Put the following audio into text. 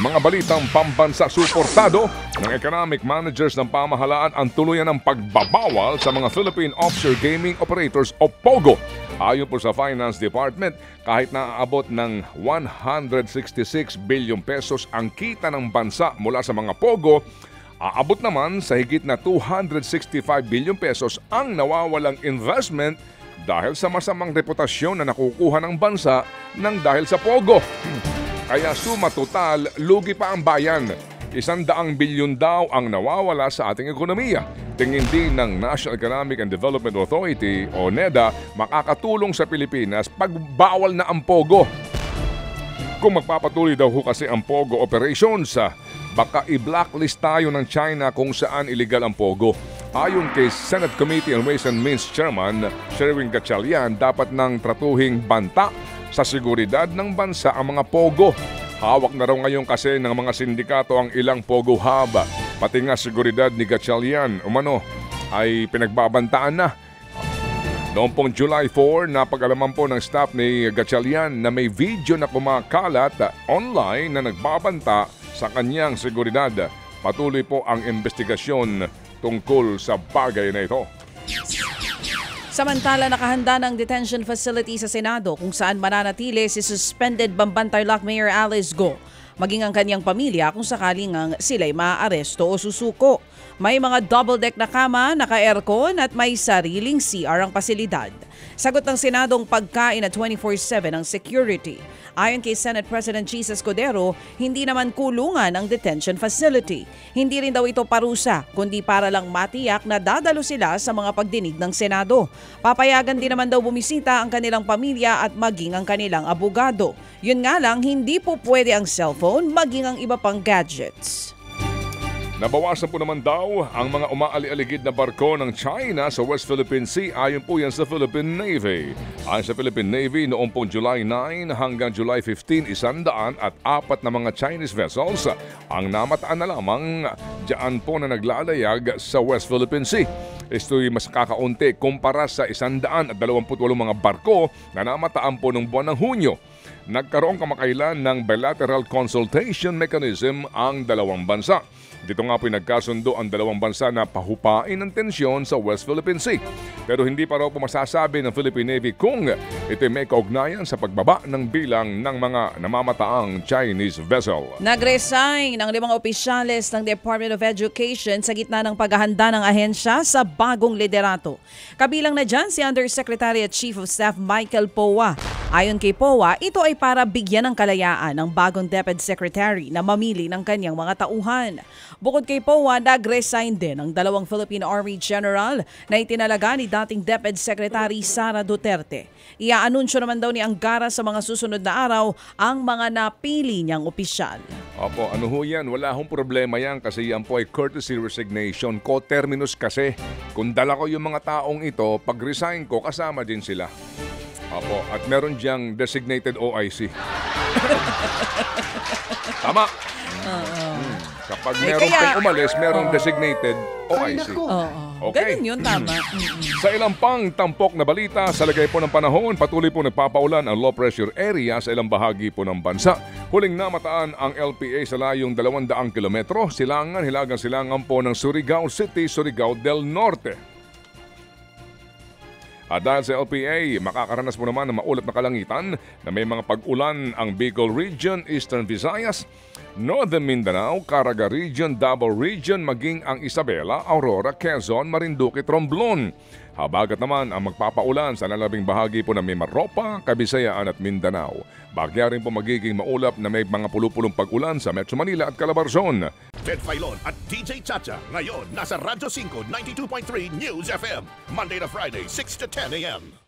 Mga balitang pambansa, suportado ng economic managers ng pamahalaan ang tuluyan ng pagbabawal sa mga Philippine Offshore Gaming Operators o POGO. Ayon po sa Finance Department, kahit naaabot ng 166 billion pesos ang kita ng bansa mula sa mga POGO, aabot naman sa higit na 265 billion pesos ang nawawalang investment dahil sa masamang reputasyon na nakukuha ng bansa ng dahil sa POGO. Kaya suma total, lugi pa ang bayan. 100 bilyon daw ang nawawala sa ating ekonomiya. Tingin din ng National Economic and Development Authority o NEDA, makakatulong sa Pilipinas pag bawal na ang POGO. Kung magpapatuloy daw kasi ang POGO operations, baka i-blacklist tayo ng China kung saan illegal ang POGO. Ayon kay Senate Committee on Ways and Means Chairman Sherwin Gatchalian, dapat nang tratuhing banta sa seguridad ng bansa ang mga POGO. Hawak na raw ngayon kasi ng mga sindikato ang ilang POGO hub. Pati nga seguridad ni Gatchalian umano ay pinagbabantaan na. Noong pong July 4, napag-alaman po ng staff ni Gatchalian na may video na kumakalat online na nagbabanta sa kanyang seguridad. Patuloy po ang investigasyon tungkol sa bagay na ito. Samantala, nakahanda ng detention facility sa Senado kung saan mananatili si suspended Bamban-Tarlac Mayor Alice Go, maging ang kanyang pamilya kung sakaling sila'y maaaresto o susuko. May mga double-deck na kama, naka-aircon at may sariling CR ang pasilidad. Sagot ng Senadong pagkain at 24/7 ang security. Ayon kay Senate President Jesus Codero, hindi naman kulungan ang detention facility. Hindi rin daw ito parusa, kundi para lang matiyak na dadalo sila sa mga pagdinig ng Senado. Papayagan din naman daw bumisita ang kanilang pamilya at maging ang kanilang abogado. Yun nga lang, hindi po pwede ang cellphone maging ang iba pang gadgets. Nabawasan po naman daw ang mga umaali-aligid na barko ng China sa West Philippine Sea. Ayon po yan sa Philippine Navy. Ayon sa Philippine Navy, noong pong July 9 hanggang July 15, 104 na mga Chinese vessels ang namataan na lamang diyan po na naglalayag sa West Philippine Sea. Ito'y mas kakaunti kumpara sa 128 mga barko na namataan po noong buwan ng Hunyo. Nagkaroon kamakailan ng bilateral consultation mechanism ang dalawang bansa. Dito nga po nagkasundo ang dalawang bansa na pahupain ang tensyon sa West Philippine Sea. Pero hindi pa raw po masasabi ng Philippine Navy kung ito may kaugnayan sa pagbaba ng bilang ng mga namamataang Chinese vessel. Nag-resign ang 5 opisyales ng Department of Education sa gitna ng paghahanda ng ahensya sa bagong liderato. Kabilang na dyan si Undersecretary at Chief of Staff Michael Poa. Ayon kay Poa, ito ay para bigyan ng kalayaan ng bagong DepEd Secretary na mamili ng kanyang mga tauhan. Bukod kay Poa, nag-resign din ang 2 Philippine Army General na itinalaga ni dating DepEd Secretary Sara Duterte. Iaanunsyo naman daw ni Angara sa mga susunod na araw ang mga napili niyang opisyal. Opo, ano ho yan? Wala hong problema yan kasi yan po ay courtesy resignation. Co-terminus kasi. Kung dala ko yung mga taong ito, pag-resign ko, kasama din sila. Opo, at meron diyang designated OIC. Tama. Kapag meron pang umalis, merong designated OIC. Okay. Ganun yun, tama. Sa ilang pang tampok na balita, sa lagay po ng panahon, patuloy po nagpapaulan ang low pressure area sa ilang bahagi po ng bansa. Huling namataan ang LPA sa layong 200 kilometro, hilagang silangan po ng Surigao City, Surigao del Norte. At dahil sa LPA, makakaranas mo naman ng maulap na kalangitan na may mga pag-ulan ang Bicol Region, Eastern Visayas, Northern Mindanao, Caraga Region, Davao Region, maging ang Isabela, Aurora, Quezon, Marinduque, Romblon. Habagat naman ang magpapaulan sa lalabing bahagi po ng Mimaropa, Kabisayaan at Mindanao. Bagya rin po magiging maulap na may mga pulupulong pag-ulan sa Metro Manila at Calabarzon. Ted Filon at DJ Chacha ngayon nasa Radyo 5 92.3 News FM Monday to Friday 6 to 10 a.m.